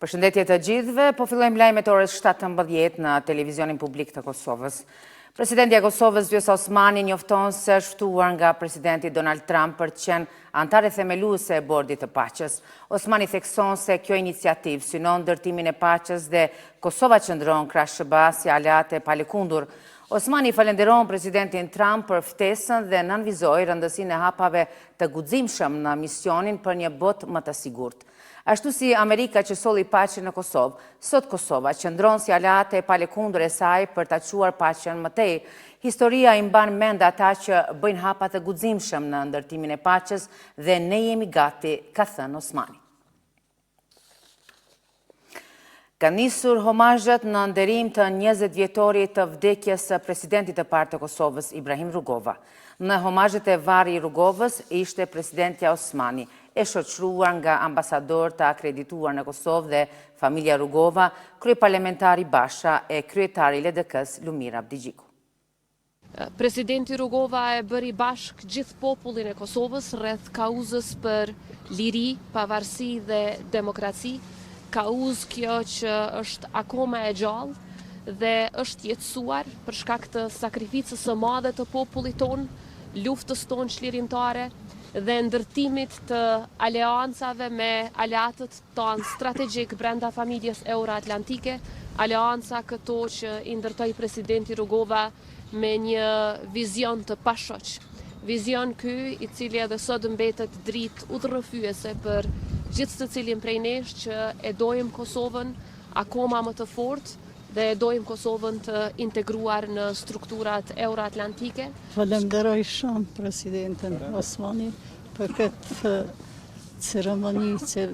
Përshëndetje të gjithëve, po fillojmë lajmet orës 17 në televizionin publik të Kosovës. Presidenti i Kosovës, Vjosa Osmani, njofton se është ftuar nga presidenti Donald Trump për të qenë antare themeluese e Bordit të Paqes. Osmani thekson se kjo iniciativë synon ndërtimin e paqes dhe Kosova qëndron krah SBA si aleate pa lëkundur. Osmani falenderon presidentin Trump për ftesën dhe nënvizoi rëndësinë e hapave të guximshëm në misionin për një botë më të sigurt. Ashtu si Amerika që solli paqen në Kosovë, sot Kosova qëndron si aleate e palëkundur e saj për ta quar paqen më tej. Historia i mban mend ata që bëjnë hapa të guximshëm në ndërtimin e paqes dhe ne jemi gati, ka thënë Osmani. Ka nisur homazhet në nderim të 20 vjetorit të vdekjes së presidentit të parë të Kosovës, Ibrahim Rugova. Në homazhet e varri i Rugovës ishte presidentja Osmani, e shoqëruar nga ambasador të akredituar në Kosovë dhe familja Rugova, kryeparlamentari Basha e kryetari i LDK-s Lumir Abdigjiku. Presidenti Rugova e bëri bashk gjithë popullin e Kosovës rreth kauzës për liri, pavarësi dhe demokraci. Kauzë kjo që është akoma e gjallë dhe është jetësuar për shkak të sakrificës së madhe të popullit tonë, luftës tonë çlirimtare dhe ndërtimit të aleancave me aleatët tonë strategjik brenda familjes euroatlantike, aleanca këto që i ndërtoi presidenti Rugova me një vizion të pashoq. Vizion ky i cili edhe sot mbetet dritë udhërrëfyese për gjithë të cilin prej nesh që e dojmë Kosovën akoma më të fortë dhe e dojmë Kosovën të integruar në strukturat euroatlantike. Falenderoj shumë presidentin Osmani për këtë ceremoni që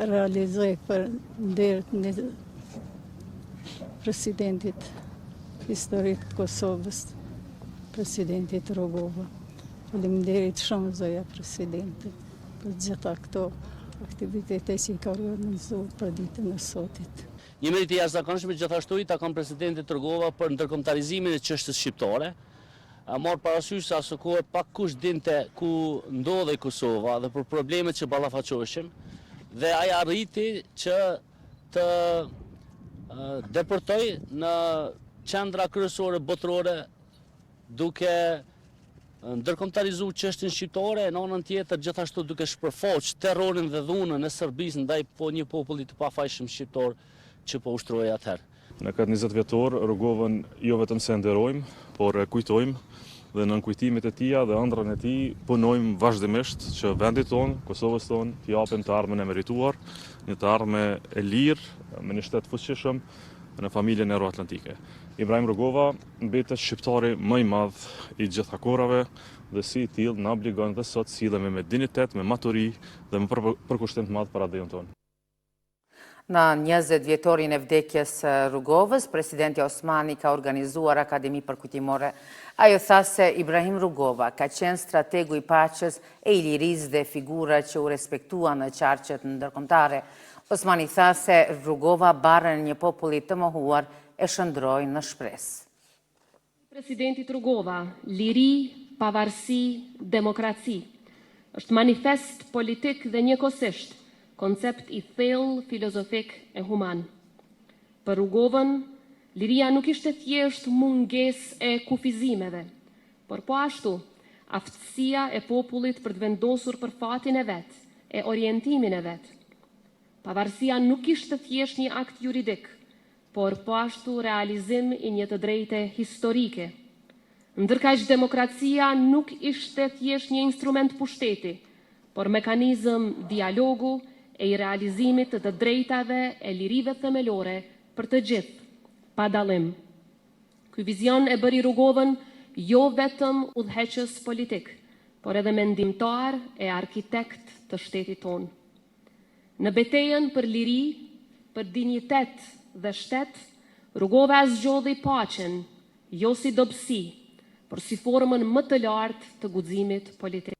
realizoi për nderit në presidentit historik të Kosovës, presidentit Rugova. Faleminderit shumë zoja presidenti për gjitha këto aktivitete që i ka organizuar për ditën e sotit. Një merit i jashtëzakonshëm gjithashtu i takon presidentit Rugova për ndërkombëtarizimin e çështës shqiptare. Marr parasysh se asë kohë pak kush dinte ku ndodhej Kosova dhe për problemet që ballafaqoheshin dhe ai arriti që të deportoj në qendra kryesore botërore duke ndërkombëtarizu çështjen shqiptare, në anën tjetër gjithashtu duke shpërfaqur terrorin dhe dhunën e Serbisë ndaj një populli të pafajshëm shqiptar që po ushtrohej atëherë. Në këtë 20 vjetor, Rugovën jo vetëm se nderojmë, por e kujtojmë dhe nën kujtimet e tija dhe ëndrrën e tij punojmë vazhdimisht që vendit tonë, Kosovës tonë, t'i japim të ardhmen e merituar, një të ardhme e lirë, me një shtet fuqishëm në familjen euroatlantike. Ibrahim Rugova mbetet shqiptari më i madh i gjitha kohërave dhe si i tillë na obligon dhe sot sillemi me dinitet, me maturi dhe me përkushtim të madh para diun tonë. Në 20 vjetorin e vdekjes Rugovës, presidenti Osmani ka organizuar akademi përkujtimore. Ajo tha se Ibrahim Rugova ka qenë strategu i paqes e i lirisë dhe figura që u respektua në qarqet ndërkombëtare. Osmani tha se Rugova barën një populli të mohuar e shëndroi në shpresë. Presidentit Rugova, liri, pavarësi, demokraci, është manifest politik dhe njëkohësisht koncept i thellë filozofik e human. Për Rugovën, liria nuk ishte thjesht mungesë e kufizimeve, por po ashtu aftësia e popullit për të vendosur për fatin e vet, e orientimin e vet. Pavarësia nuk ishte thjesht një akt juridik, por po ashtu realizim i një të drejte historike. Ndërkaq demokracia nuk ishte thjesht një instrument pushteti, por mekanizëm dialogu e i realizimit të drejtave e lirive themelore për të gjithë, pa dallim. Ky vizion e bëri Rugovën jo vetëm udhëheqës politik, por edhe mendimtar e arkitekt të shtetit tonë. Në betejën për liri, për dinjitet dhe shtet, Rugova zgjodhi paqen, jo si dobësi, por si formën më të lartë të guximit politik.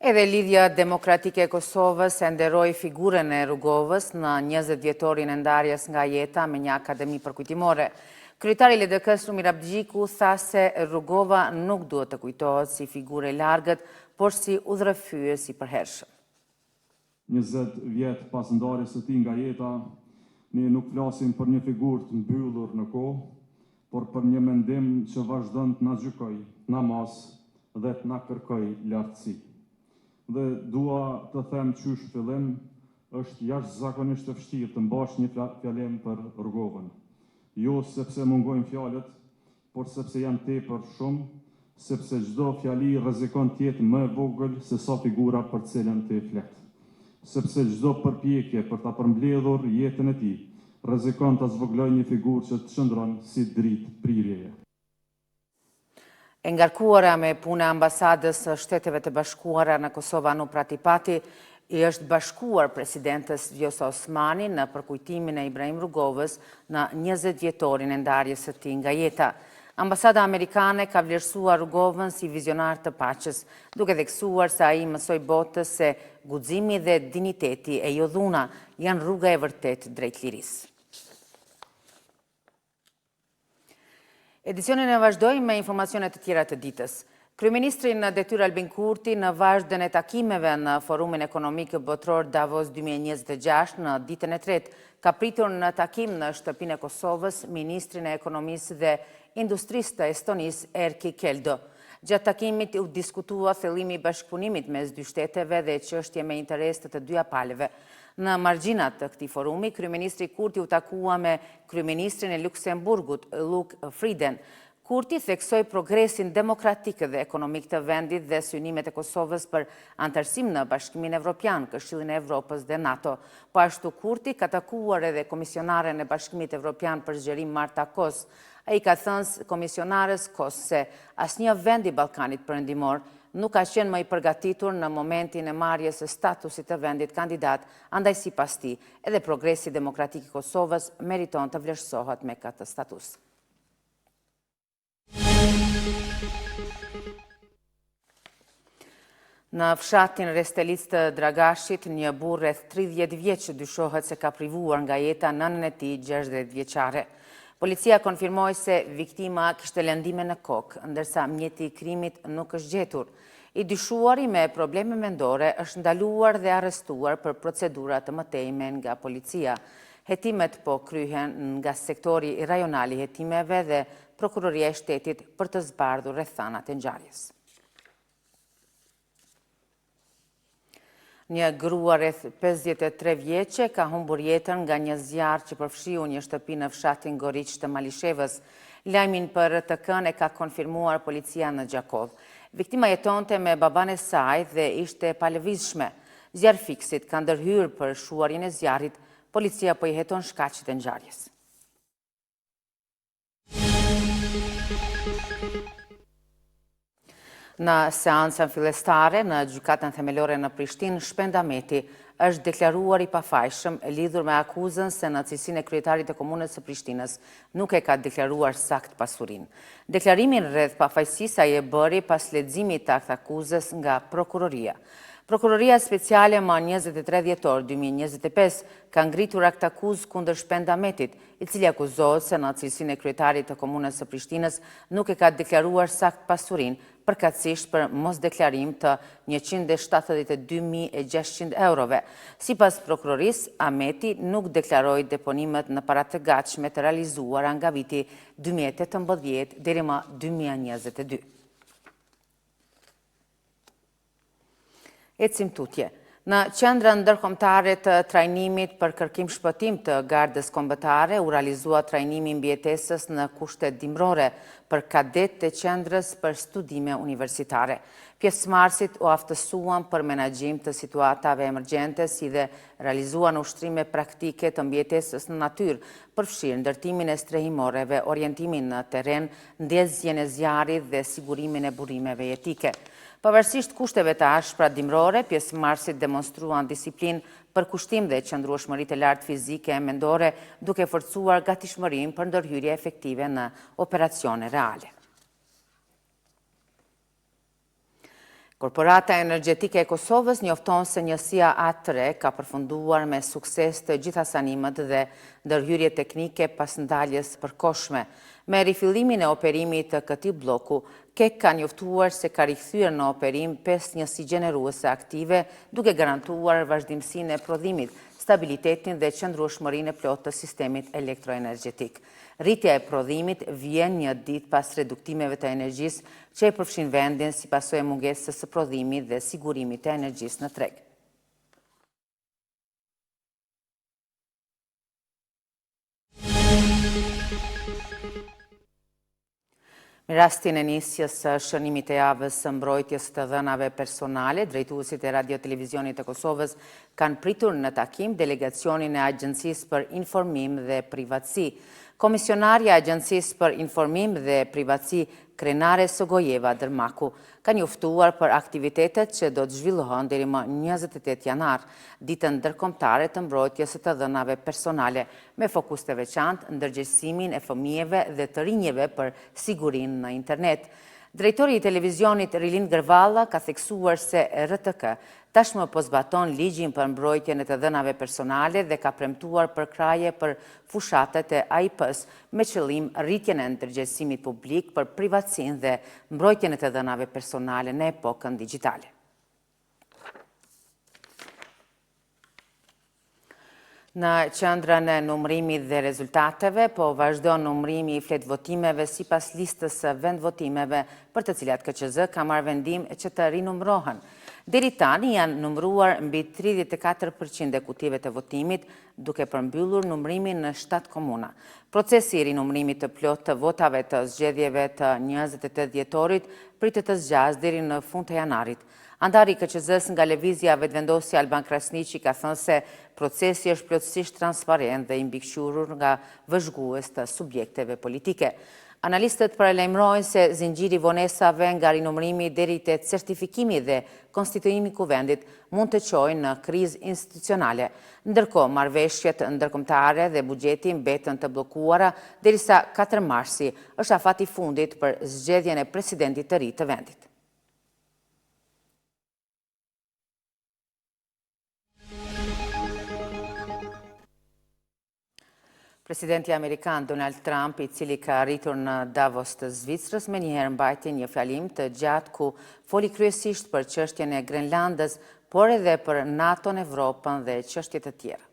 Edhe Lidhja Demokratike e Kosovës e nderoi figurën e Rugovës në 20 vjetorin e ndarjes nga jeta me një akademi përkujtimore. Kryetari i LDK-s Lumir Abdigjiku tha se Rugova nuk duhet të kujtohet si figurë e largët, por si udhërrëfyes i përhershëm. 20 vjet pas ndarjes së tij nga jeta, ne nuk flasim për një figurë të mbyllur në kohë, por për një mendim që vazhdon të na gjykoj namaz dhe të na kërkoj lartësi. Dhe dua të them qysh fillim, është jashtëzakonisht e vështirë të mbash një fjalim për Rrugovën. Jo sepse mungojnë fjalët, por sepse janë tepër shumë, sepse çdo fjali rrezikon të jetë më e vogël se sa figura për cilën të flet. Sepse çdo përpjekje për ta përmbledhur jetën e tij rrezikon ta zvogëlojë një figurë që të qëndron si dritë prirjeje. E ngarkuara me puna ambasadës së Shteteve të Bashkuara në Kosovë Anu Pratipati, i është bashkuar presidentës Vjosa Osmani në përkujtimin e Ibrahim Rrugovës në 20 vjetorin e ndarjes së tij nga jeta. Ambasada amerikane ka vlerësuar Rrugovën si vizionar të paqes, duke theksuar se ai mësoi botës se guximi dhe diniteti e jo dhuna janë rruga e vërtet drejt lirisë. Edicionin e vazhdojmë me informacionet të tjera të ditës. Kryeministri në detyrë Albin Kurti në vazhdën e takimeve në Forumin Ekonomik Botror Davos 2026 në ditën e tretë ka pritur në takim në shtëpinë e Kosovës ministrin e ekonomisë dhe industrisë të Estonisë Erkki Keldo. Gjatë takimit u diskutua thellimi i bashkëpunimit mes dy shteteve dhe çështje me interes të dyja palëve. Në margjinat të këtij forumi, kryeministri Kurti u takua me kryeministrin e Luksemburgut, Luc Frieden. Kurti theksoi progresin demokratik dhe ekonomik të vendit dhe synimet e Kosovës për antarësim në Bashkimin Evropian, Këshillin e Evropës dhe NATO. Po ashtu Kurti ka takuar edhe komisionaren e Bashkimit Evropian për zgjerim Marta Kos. Ai ka thënë komisionares Kos se asnjë vend i Ballkanit Perëndimor nuk ka qenë më i përgatitur në momentin e marrjes së statusit të vendit kandidat, andaj sipas tij, edhe progresi demokratik i Kosovës meriton të vlerësohet me këtë status. Në fshatin Restelic të Dragashit, një burr rreth 30 vjeç dyshohet se ka privuar nga jeta nënën e tij 60 vjeçare. Policia konfirmoi se viktima kishte lëndime në kokë, ndërsa mjeti i krimit nuk është gjetur. I dyshuari me probleme mendore është ndaluar dhe arrestuar për procedura të mëtejme nga policia. Hetimet po kryhen nga sektori rajonal i hetimeve dhe Prokuroria e Shtetit për të zbardhur rrethanat e ngjarjes. Një grua rreth 53 vjeçe ka humbur jetën nga një zjarr që përfshiu një shtëpi në fshatin Goriç të Malishevës. Lajmin për RTK-n e ka konfirmuar policia në Gjakov. Viktima jetonte me baban e saj dhe ishte palëvizshme. Zjarrfikësit kanë ndërhyrë për shuarjen e zjarrit. Policia po i heton shkaqet e ngjarjes. Në seancën fillestare në gjykatën themelore në Prishtinë, Shpend Ahmeti është deklaruar i pafajshëm lidhur me akuzën se në cilësinë e kryetarit të komunës së Prishtinës nuk e ka deklaruar sakt pasurinë. Deklarimin rreth pafajësisë ai e bëri pas leximit të akuzës nga prokuroria. Prokuroria Speciale më 23 dhjetor 2025 ka ngritur akt akuzë kundër Shpend Ahmetit, i cili akuzohet se në cilësinë e kryetarit të komunës së Prishtinës nuk e ka deklaruar sakt pasurinë, përkatësisht për mosdeklarim të 172.600 eurove. Sipas prokurorisë, Ahmeti nuk deklaroi deponimet në para të gatshme të realizuara nga viti 2018 deri më 2022. Ecim tutje. Në qendrën ndërkombëtare të trajnimit për kërkim shpëtim të Gardës Kombëtare u realizua trajnimi mbijetesës në kushte dimrore për kadet të qendrës për studime universitare. Pjesëmarrësit u aftësuan për menaxhim të situatave emergjente si dhe realizuan ushtrime praktike të mbijetesës në natyrë, përfshirë ndërtimin e strehimoreve, orientimin në terren, ndezjen e zjarrit dhe sigurimin e burimeve jetike. Pavarësisht kushteve të ashpra dimrore, pjesëmarrësit demonstruan disiplinë, përkushtim dhe qëndrueshmëri të lartë fizike e mendore, duke forcuar gatishmërinë për ndërhyrje efektive në operacione reale. Korporata Energjetike e Kosovës njofton se njësia A3 ka përfunduar me sukses të gjitha sanimet dhe ndërhyrje teknike pas ndaljes përkohshme. Me rifillimin e operimit të këtij bloku, KEK ka njoftuar se ka rikthyer në operim 5 njësi gjeneruese aktive, duke garantuar vazhdimsinë e prodhimit, stabilitetin dhe qëndrueshmërinë e plotë të sistemit elektroenergjetik. Rritja e prodhimit vjen një ditë pas reduktimeve të energjisë që e përfshin vendin si pasojë e mungesës së prodhimit dhe sigurimit të energjisë në treg. Në rastin e nisjes së shënimit të javës së mbrojtjes të dhënave personale, drejtuesit e Radio-Televizionit të Kosovës kanë pritur në takim delegacionin e Agjencisë për Informim dhe Privatësi. Komisionarja e Agjencisë për Informim dhe Privatësi, Krenare Sogojeva Dërmaku, ka njoftuar për aktivitetet që do të zhvillohen deri më 28 janar, ditën ndërkombëtare të mbrojtjes të dhënave personale, me fokus të veçantë ndërgjegjësimin e fëmijëve dhe të rinjeve për sigurinë në internet. Drejtori i televizionit Rilin Gërvalla ka theksuar se RTK tashmë po zbaton ligjin për mbrojtjen e të dhënave personale dhe ka premtuar përkraje për fushatet e AIP-s me qëllim rritjen e ndërgjegjësimit publik për privatësinë dhe mbrojtjen e të dhënave personale në epokën digjitale. Në qendrën e numërimit dhe rezultateve, po vazhdon numërimi i fletvotimeve sipas listës së vendvotimeve për të cilat KQZ ka marrë vendim që të rinumërohen. Deri tani janë numëruar mbi 34% e kutive të votimit, duke përmbyllur numërimin në 7 komuna. Procesi i rinumërimit të plot të votave të zgjedhjeve të 28 dhjetorit pritet të zgjasë deri në fund të janarit. Antari i KQZ-s nga lëvizja vetëvendosja Alban Krasniqi ka thënë se procesi është plotësisht transparent dhe i mbikëqyrur nga vëzhgues të subjekteve politike. Analistët paralajmërojnë se zinxhiri vonesave nga rinumërimi deri te certifikimi dhe konstituimi i kuvendit mund të çojnë në krizë institucionale. Ndërkohë, marrëveshjet ndërkombëtare dhe buxheti mbeten të bllokuara derisa 4 marsi është afati i fundit për zgjedhjen e presidentit të ri të vendit. Presidenti Amerikan Donald Trump, i cili ka arritur në Davos të Zvicrës, me njëherë mbajti një fjalim të gjatë ku foli kryesisht për çështjen e Grenlandës, por edhe për NATO-n, Evropën dhe çështje të tjera.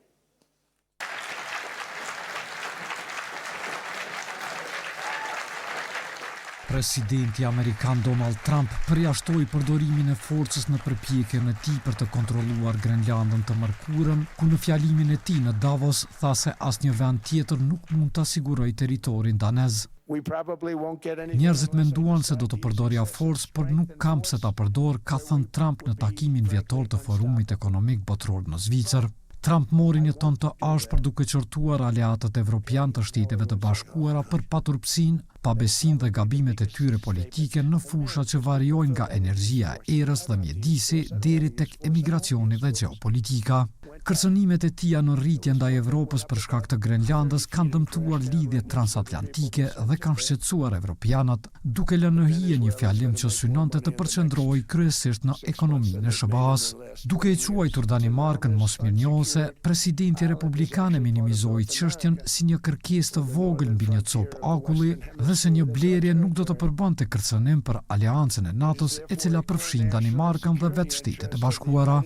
Presidenti Amerikan Donald Trump përjashtoi përdorimin e forcës në përpjekjen e tij për të kontrolluar Grenlandën të mërkurën, ku në fjalimin e tij në Davos tha se asnjë vend tjetër nuk mund ta sigurojë territorin danez. Njerëzit menduan se do të përdorja forcë, por nuk kam pse ta përdor, ka thënë Trump në takimin vjetor të Forumit Ekonomik Botror në Zvicër. Trump mori një ton të ashpër duke qortuar aleatët evropian të Shteteve të Bashkuara për paturpsinë, pabesinë dhe gabimet e tyre politike në fusha që variojnë nga energjia e erës dhe mjedisi deri tek emigracioni dhe gjeopolitika. Kërcënimet e tija në rritje ndaj Evropës për shkak të Grenlandës kanë dëmtuar lidhjet transatlantike dhe kanë shqetësuar evropianët, duke lënë në hije një fjalim që synonte të përqendrohej kryesisht në ekonominë e SBA-s. Duke i quajtur Danimarkën mosmirnjohëse, presidenti republikan e minimizoi çështjen si një kërkesë të vogël mbi një copë akulli dhe se një blerje nuk do të përbënte kërcënim për aleancën e NATO-s, e cila përfshin Danimarkën dhe vetë Shtetet e Bashkuara.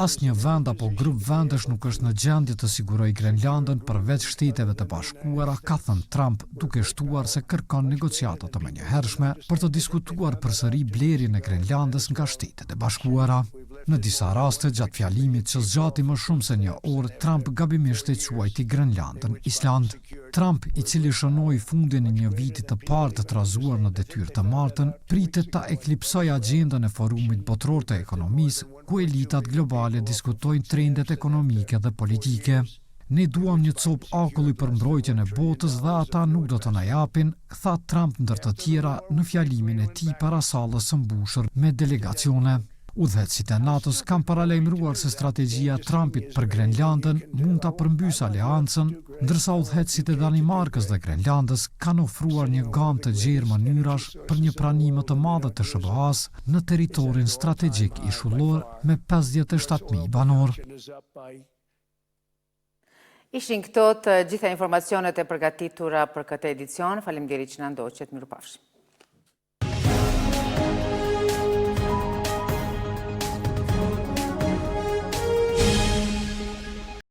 Asnjë vend apo grup vendesh nuk është në gjendje të sigurojë Grenlandën përveç Shteteve të Bashkuara, ka thënë Trump, duke shtuar se kërkon negociata të menjëhershme për të diskutuar përsëri blerjen e Grenlandës nga Shtetet e Bashkuara. Në disa raste, gjatë fjalimit që zgjati më shumë se një orë, Trump gabimisht e quajti Grenlandën Island. Trump, i cili shënoi fundin e një viti të parë të trazuar në detyrë të martën, pritet ta eklipsojë agjendën e Forumit Botror të Ekonomisë, ku elitat globale diskutojnë trendet ekonomike dhe politike. Ne duam një copë akulli për mbrojtjen e botës dhe ata nuk do të na japin, tha Trump ndër të tjera në fjalimin e tij para sallës së mbushur me delegacione. Udhëheqësit e NATO-s kanë paralajmëruar se strategjia e Trumpit për Grenlandën mund ta përmbysë aleancën, ndërsa udhëheqësit e Danimarkës dhe Grenlandës kanë ofruar një gamë të gjerë mënyrash për një pranim më të madhe të SBA-s në territorin strategjik ishullor me 57.000 banor. Ishin këto të gjitha informacionet e përgatitura për këtë edicion. Faleminderit që na ndoqët. Mirupafshim.